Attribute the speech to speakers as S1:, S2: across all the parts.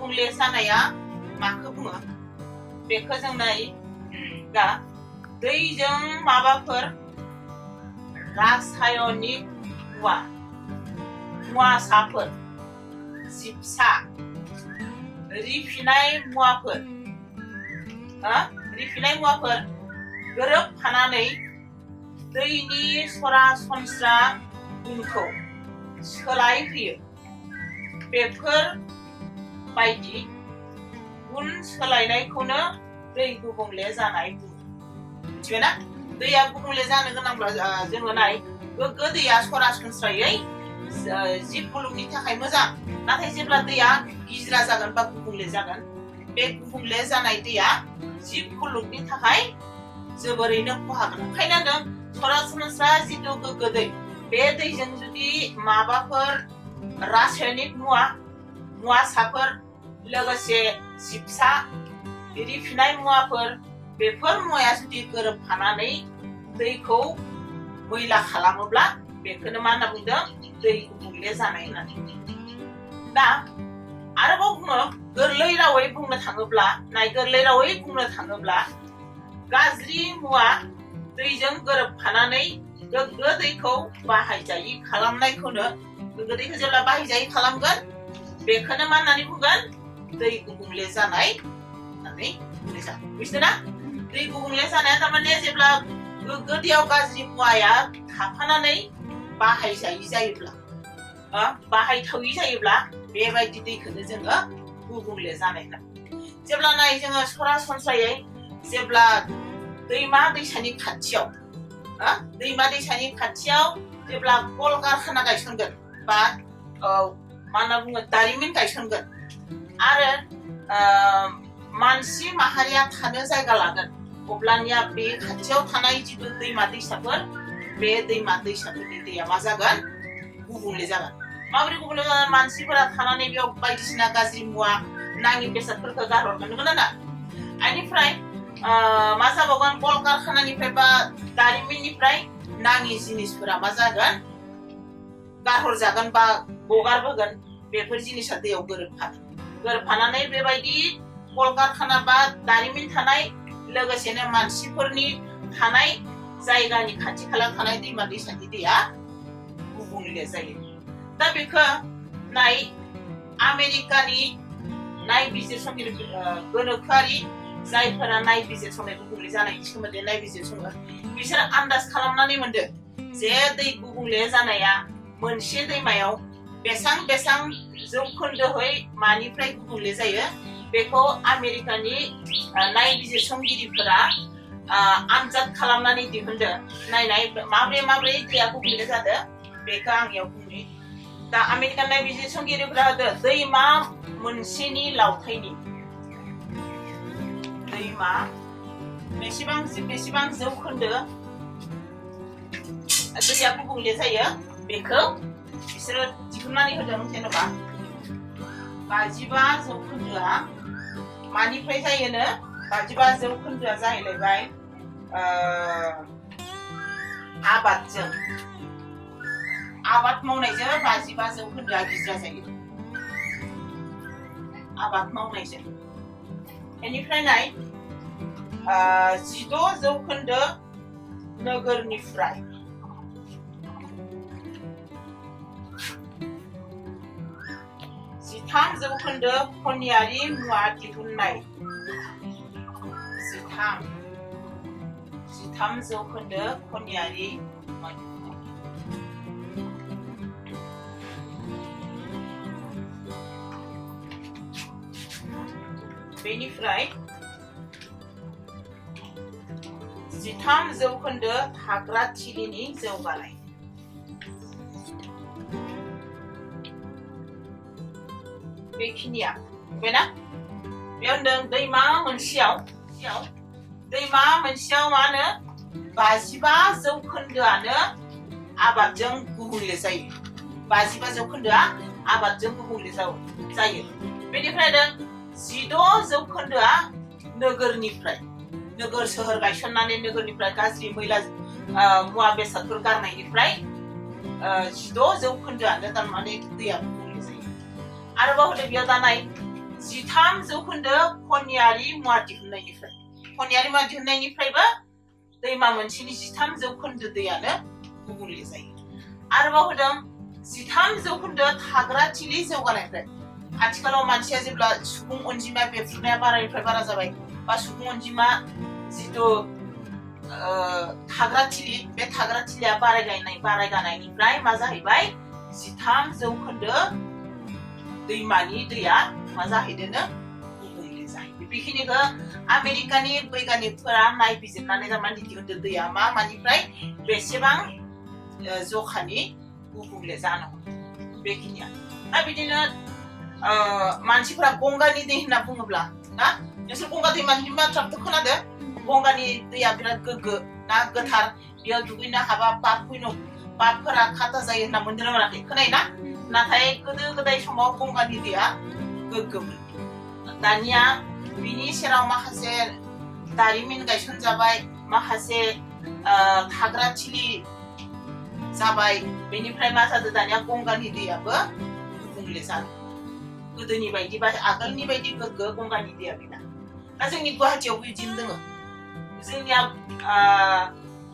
S1: गुबुंले जानाया माखौ बुङो बेखौ जों नाय दा दैजों माबाफोर रासायनिक मुवासाफोर जिबसा रिफिनाय मुवाफोर गोरोबफानानै दैनि सरासनस्रा गुनखौ सोलायहोयो बेफोर बायदि गुन सोलायनायखौनो दै गुबुंले जानाय बुङो मिथिबायना दैया गुबुंले जानो गोनांब्ला जोङो नाय गोग्गो दैया सरासनस्रायै जिब मुलुगनि थाखाय मोजां नाथाय जेब्ला दैया गिज्रा जागोन बा गुबुंले जागोन बे गुबुंले जानाय दैया जिब मुलुगनि थाखाय जोबोरैनो खहा गोनां ओंखायनो सरासनस्रा जिथु गोग्गो दै बे दैजों जुदि माबाफोर रासायनिक मुवासाफोर लोगोसे जिबसा रिफिनाय मुवाफोर बेफोर मुवाया जुदि गोरोबफानानै दैखौ मैला खालामोब्ला बेखौनो मा होनना बुंदों दै गुबुंले जानाय होननानै दा आरोबाव बुङो गोरलै रावै बुंनो थाङोब्ला गाज्रि मुवा दैजों गोरोबफानानै गोग्गो दैखौ बाहायजायि खालामनायखौनो गोग्गो दैखौ जेब्ला बाहायजायि खालामगोन बेखौनो मा होननानै बुंगोन दै गुबुंले जानाय होननानै बुंनाय जागोन बुजिदोंना दै गुबुंले जानाया थारमाने जेब्ला गोग्गो दैयाव गाज्रि मुवाया थाफानानै बाहायजायि जायोब्ला बाहायथावै जायोब्ला बेबायदि दैखौनो जोङो गुबुंले जानाय होनना जेब्ला नाय जोङो सरासनस्रायै जेब्ला दैमा दैसानि खाथियाव जेब्ला कल कारखाना गायसनगोन बा मा होनना बुङो दारिमिन गायसनगोन आरो मानसि माहारिया थानो जायगा लागोन अब्लानिया बे खाथियाव थानाय जिथु दैमा दैसाफोर बे दैमा दैसाफोरनि दैया मा जागोन गुबुंले जागोन माबोरै गुबुंले जागोन मानसिफोरा थानानै बेयाव बायदिसिना गाज्रि मुवा नाङि बेसादफोरखौ गारहरगोन नंगौना ना बेनिफ्राय मा जाबावगोन कल कारखानानिफ्राय बा दारिमिननिफ्राय नाङि जिनिसफोरा मा जागोन गारहरजागोन बा हगारबोगोन बेफोर जिनिसा दैयाव गोरोबफानानै बेबायदि कल कारखाना बा दारिमिन थानाय लोगोसेनो मानसिफोरनि थानाय जायगानि खाथि खाला थानाय दैमा दैसानि दैया गुबुंले जायो दा बेखौ नाय आमेरिकानि नायबिजिरसंगिरि गोनोखोआरि जायफोरा नायबिजिरसंनाय गुबुंले जानायनि सोमोन्दै नायबिजिरसङो बिसोर आन्दाज खालामनानै मोनदों जे दै गुबुंले जानाया मोनसे दैमायाव बेसां जौखोन्दोहै मानिफ्राय गुबुंले जायो बेखौ आमेरिकानि नायबिजिरसंगिरिफोरा आनजाद खालामनानै दिहुनदों नायनाय माब्रै दैया गुबुंले जादों बेखौ आंनियाव बुंनि दा आमेरिकान नायबिजिरसंगिरिफोरा होदों दैमा मोनसेनि लावथायनि दैमा बेसेबां जौखोन्दो दैया गुबुंले जायो बेखौ बिसोरो दिहुननानै होदों जेनेबा 55 जौखोन्दोआ मानिफ्राय जायोनो 55 जौखोन्दोआ जाहैलायबाय आबाद मावनायजों 55 जौखोन्दोआ गिज्रा जायो आबाद मावनायजों बेनिफ्राय नाय 16 जौखोन्दो नोगोरनिफ्राय 13 जौखोन्दो खनियारि मुवा दिहुननाय 13 जौखोन्दो खनियारि मुवा बेनिफ्राय 13 जौखोन्दो थाग्रा थिलिनि जौगानाय बेखिनिया बेना बेयाव होनदों दैमा मोनसेयाव मा होनो 55 जौखोन्दोआनो आबादजों गुबुंले जायो 55 जौखोन्दोआ आबादजों गुबुंले जायो बेनिफ्राय 16 जौखोन्दोआ नोगोर सोहोर गायसननानै नोगोरनिफ्राय गाज्रि मैला मुवा बेसादफोर गारनायनिफ्राय 16 जौखोन्दोआनो थारमाने दैया गुबुंले जायो आरोबाव होदों बेयाव दानाय 13 जौखोन्दो खनियारि मुवा दिहुननायनिफ्राय खनियारि मुवा दिहुननायनिफ्रायबो दैमा मोनसेनि 13 जौखोन्दो दैयानो गुबुंले जायो। आरोबाव होदों 13 जौखोन्दो थाग्रा थिलि जौगानायनिफ्राय आथिखालाव मानसिया जेब्ला सुबुं अनजिमा बेफ्रुनाया बारानिफ्राय बारा जाबाय बा सुबुं अनजिमा जिथु थाग्रा थिलि बे थाग्रा थिलिया बारायगानायनिफ्राय मा जाहैबाय 13 जौखोन्दो दैमानि दैया मा जाहैदोंनो गुबुंले जाहैबाय। बेखिनिखौ आमेरिकानि बैगानिकफोरा नायबिजिरनानै थारमाने दिहुनदों दैया मानिफ्राय बेसेबां जखानि गुबुंले जानो हमदों बेखिनिया। दा बिदिनो मानसिफोरा गंगानि दै होनना बुङोब्ला ना नोंसोर गंगा दैमानि बाथ्राखौथ' खोनादों। गंगानि दैया बिराद गोग्गो ना गोथार, बेयाव दुगैनो हाबा पापफोरा खाथा जायो होनना मोनदों मोनाखै खोनायोना? नाथाय गोदो गोदाय समाव गंगानि दैया गोग्गोमोन। दानिया बिनि सेराव माखासे दारिमिन गायसनजाबाय, माखासे थाग्रा थिलि जाबाय, बेनिफ्राय मा जादों दानिया गंगानि दैयाबो गुबुंले जादों। गोदोनि बायदि बा आगोलनि बायदि गोग्गो गंगानि दैया गैला। दा जोंनि गुवाहाटियावबो बिदिनो दङ। जोंनिया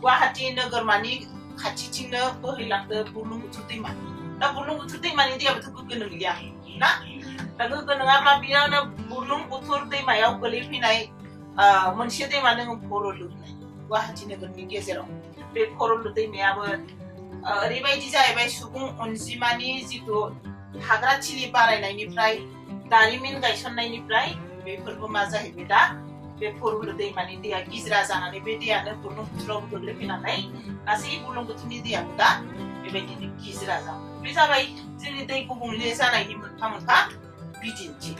S1: गुवाहाटि नोगोरमानि खाथिथिंनो बोहैलांदों बुरलुंबुथुर दैमा। दा बुरलुंबुथुर दैमानि दैयाबोथ' गोग्गो नंलिया ना? दा गोग्गो नङाब्ला बेयावनो बुरलुंबुथुर दैमायाव गोलैफैनाय मोनसे दैमा दङ भरलु होननाय गुवाहाटि नोगोरनि गेजेराव। बे भरलु दैमायाबो ओरैबायदि जाहैबाय सुबुं अनजिमानि जिथु थाग्रा थिलि बारायनायनिफ्राय दारिमिन गायसननायनिफ्राय बेफोरबो मा जाहैबाय दा बे भरलु दैमानि दैया गिज्रा जानानै बे दैयानो बुरलुंबुथुराव गोग्लैफैनानै गासै बुरलुंबुथुरनि दैयाबो दा बेबायदिनो गिज्रा जाबाय। बे जाबाय जोंनि दै गुबुंले जानायनि मोनफा मोनफा बिदिन्थि।